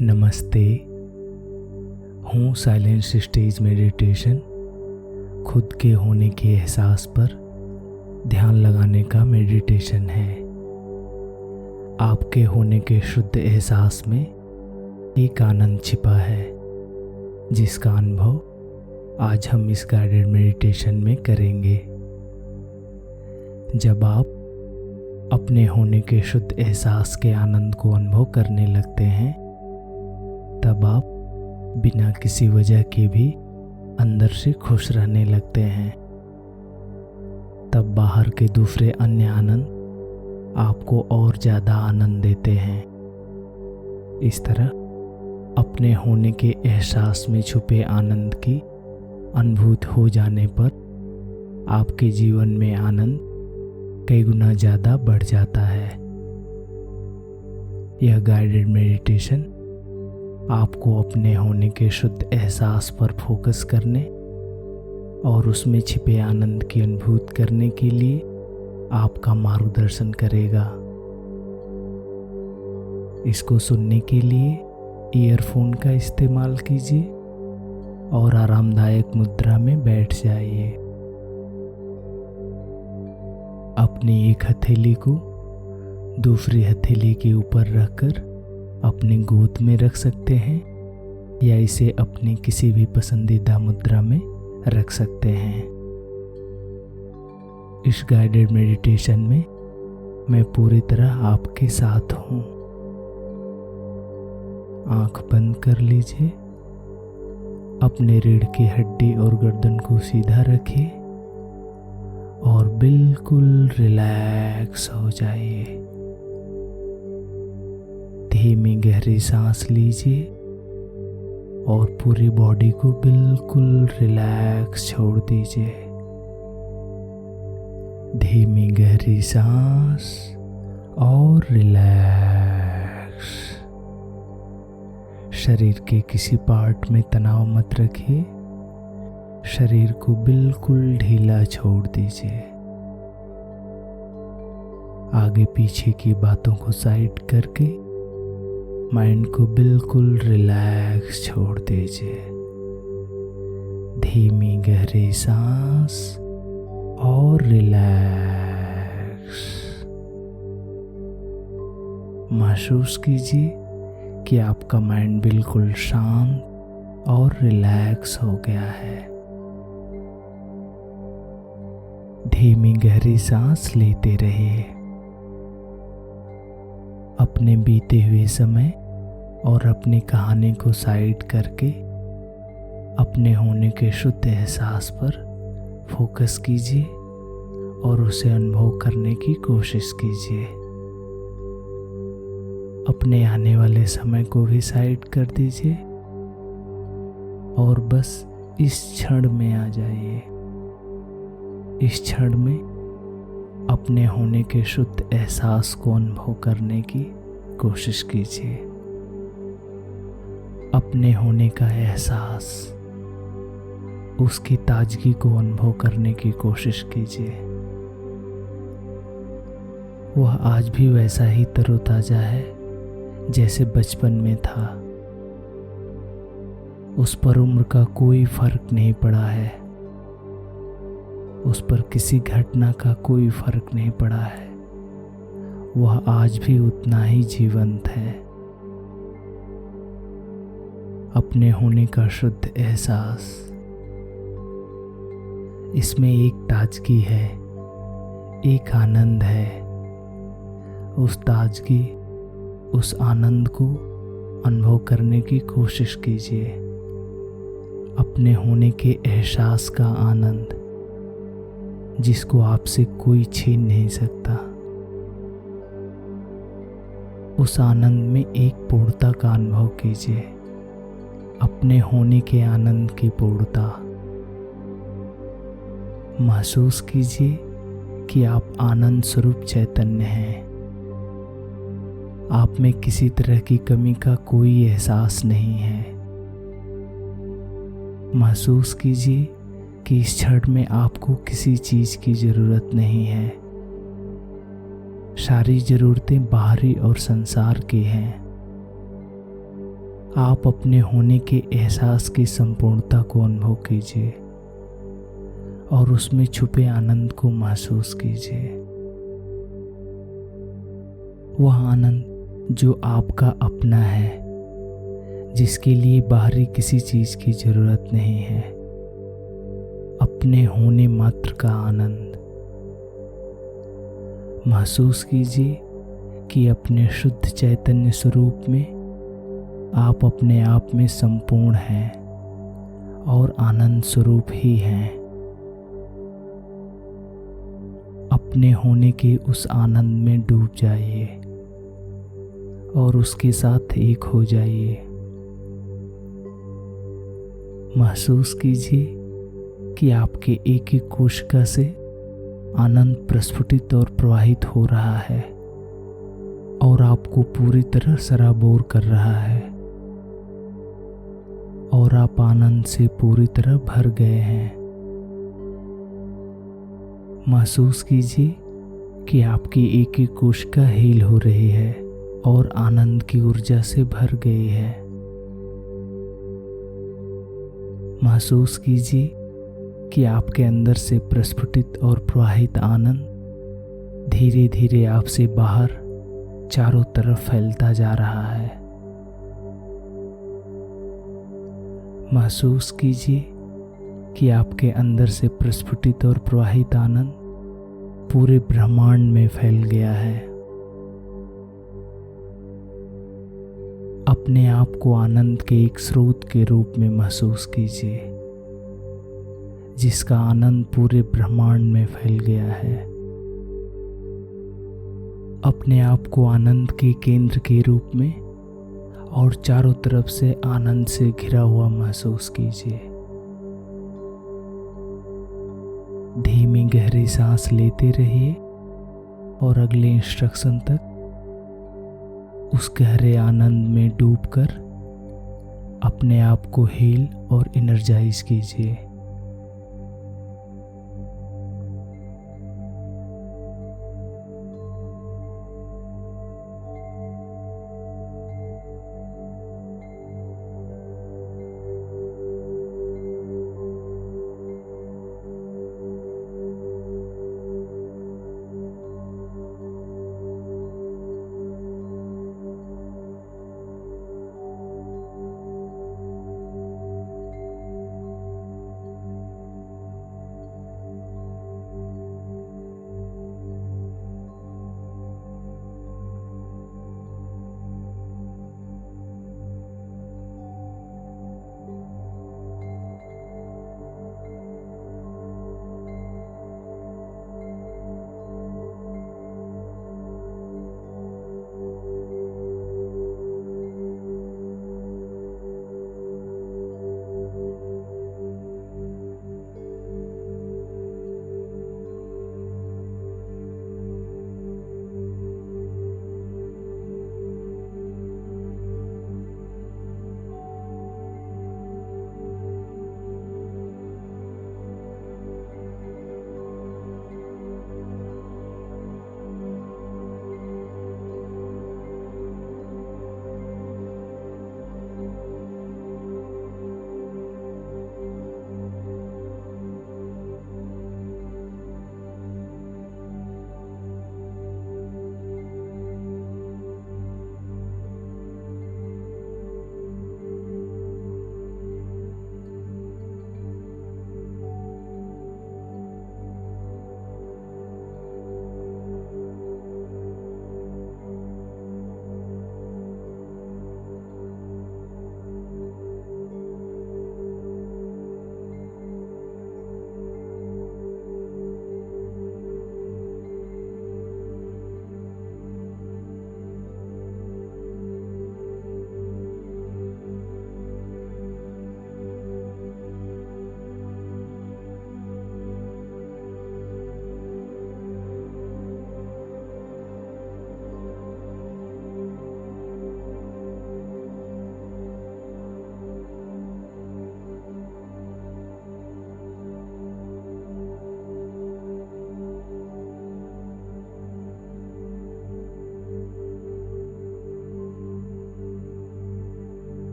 नमस्ते। हूँ silence stage meditation खुद के होने के एहसास पर ध्यान लगाने का मेडिटेशन है। आपके होने के शुद्ध एहसास में एक आनंद छिपा है जिसका अनुभव आज हम इस गाइडेड मेडिटेशन में करेंगे। जब आप अपने होने के शुद्ध एहसास के आनंद को अनुभव करने लगते हैं तब आप बिना किसी वजह के भी अंदर से खुश रहने लगते हैं। तब बाहर के दूसरे अन्य आनंद आपको और ज़्यादा आनंद देते हैं। इस तरह अपने होने के एहसास में छुपे आनंद की अनुभूति हो जाने पर आपके जीवन में आनंद कई गुना ज़्यादा बढ़ जाता है। यह गाइडेड मेडिटेशन आपको अपने होने के शुद्ध एहसास पर फोकस करने और उसमें छिपे आनंद की अनुभूति करने के लिए आपका मार्गदर्शन करेगा। इसको सुनने के लिए ईयरफोन का इस्तेमाल कीजिए और आरामदायक मुद्रा में बैठ जाइए। अपनी एक हथेली को दूसरी हथेली के ऊपर रखकर अपनी गोद में रख सकते हैं या इसे अपनी किसी भी पसंदीदा मुद्रा में रख सकते हैं। इस गाइडेड मेडिटेशन में मैं पूरी तरह आपके साथ हूँ। आंख बंद कर लीजिए। अपने रीढ़ की हड्डी और गर्दन को सीधा रखिए और बिल्कुल रिलैक्स हो जाइए। धीमी गहरी सांस लीजिए और पूरी बॉडी को बिल्कुल रिलैक्स छोड़ दीजिए। धीमी गहरी सांस और रिलैक्स। शरीर के किसी पार्ट में तनाव मत रखिए। शरीर को बिल्कुल ढीला छोड़ दीजिए। आगे पीछे की बातों को साइड करके माइंड को बिल्कुल रिलैक्स छोड़ दीजिए। धीमी गहरी सांस और रिलैक्स। महसूस कीजिए कि आपका माइंड बिल्कुल शांत और रिलैक्स हो गया है। धीमी गहरी सांस लेते रहिए। अपने बीते हुए समय और अपनी कहानी को साइड करके अपने होने के शुद्ध एहसास पर फोकस कीजिए और उसे अनुभव करने की कोशिश कीजिए। अपने आने वाले समय को भी साइड कर दीजिए और बस इस क्षण में आ जाइए। इस क्षण में अपने होने के शुद्ध एहसास को अनुभव करने की कोशिश कीजिए। अपने होने का एहसास, उसकी ताजगी को अनुभव करने की कोशिश कीजिए। वह आज भी वैसा ही तरोताजा है जैसे बचपन में था। उस पर उम्र का कोई फर्क नहीं पड़ा है। उस पर किसी घटना का कोई फर्क नहीं पड़ा है। वह आज भी उतना ही जीवंत है। अपने होने का शुद्ध एहसास, इसमें एक ताजगी है, एक आनंद है। उस ताजगी, उस आनंद को अनुभव करने की कोशिश कीजिए। अपने होने के एहसास का आनंद जिसको आपसे कोई छीन नहीं सकता। उस आनंद में एक पूर्णता का अनुभव कीजिए। अपने होने के आनंद की पूर्णता महसूस कीजिए कि आप आनंद स्वरूप चैतन्य हैं। आप में किसी तरह की कमी का कोई एहसास नहीं है। महसूस कीजिए कि इस क्षण में आपको किसी चीज की जरूरत नहीं है। सारी जरूरतें बाहरी और संसार की हैं। आप अपने होने के एहसास की संपूर्णता को अनुभव कीजिए और उसमें छुपे आनंद को महसूस कीजिए। वह आनंद जो आपका अपना है, जिसके लिए बाहरी किसी चीज की जरूरत नहीं है। अपने होने मात्र का आनंद महसूस कीजिए कि अपने शुद्ध चैतन्य स्वरूप में आप अपने आप में संपूर्ण हैं और आनंद स्वरूप ही हैं। अपने होने के उस आनंद में डूब जाइए और उसके साथ एक हो जाइए। महसूस कीजिए कि आपके एक एक कोशिका से आनंद प्रस्फुटित और प्रवाहित हो रहा है और आपको पूरी तरह सराबोर कर रहा है और आप आनंद से पूरी तरह भर गए हैं। महसूस कीजिए कि आपकी एक एक कोशिका हील हो रही है और आनंद की ऊर्जा से भर गई है। महसूस कीजिए कि आपके अंदर से प्रस्फुटित और प्रवाहित आनंद धीरे धीरे आपसे बाहर चारों तरफ फैलता जा रहा है। महसूस कीजिए कि आपके अंदर से प्रस्फुटित और प्रवाहित आनंद पूरे ब्रह्मांड में फैल गया है। अपने आप को आनंद के एक स्रोत के रूप में महसूस कीजिए, जिसका आनंद पूरे ब्रह्मांड में फैल गया है। अपने आप को आनंद के केंद्र के रूप में और चारों तरफ से आनंद से घिरा हुआ महसूस कीजिए। धीमी गहरी सांस लेते रहिए और अगले इंस्ट्रक्शन तक उस गहरे आनंद में डूबकर अपने आप को हील और एनर्जाइज कीजिए।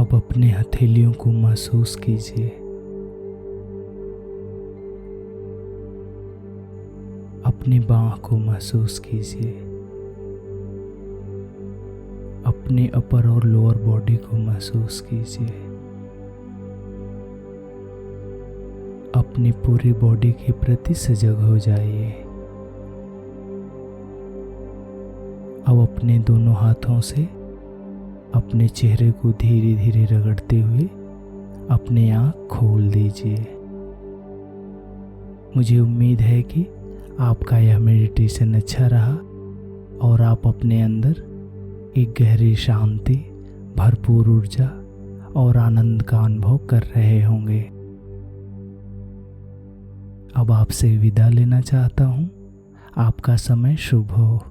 अब अपने हथेलियों को महसूस कीजिए। अपनी बाह को महसूस कीजिए। अपने अपर और लोअर बॉडी को महसूस कीजिए। अपनी पूरी बॉडी के प्रति सजग हो जाइए। अब अपने दोनों हाथों से अपने चेहरे को धीरे धीरे रगड़ते हुए अपनी आँख खोल दीजिए। मुझे उम्मीद है कि आपका यह मेडिटेशन अच्छा रहा और आप अपने अंदर एक गहरी शांति, भरपूर ऊर्जा और आनंद का अनुभव कर रहे होंगे। अब आपसे विदा लेना चाहता हूँ। आपका समय शुभ हो।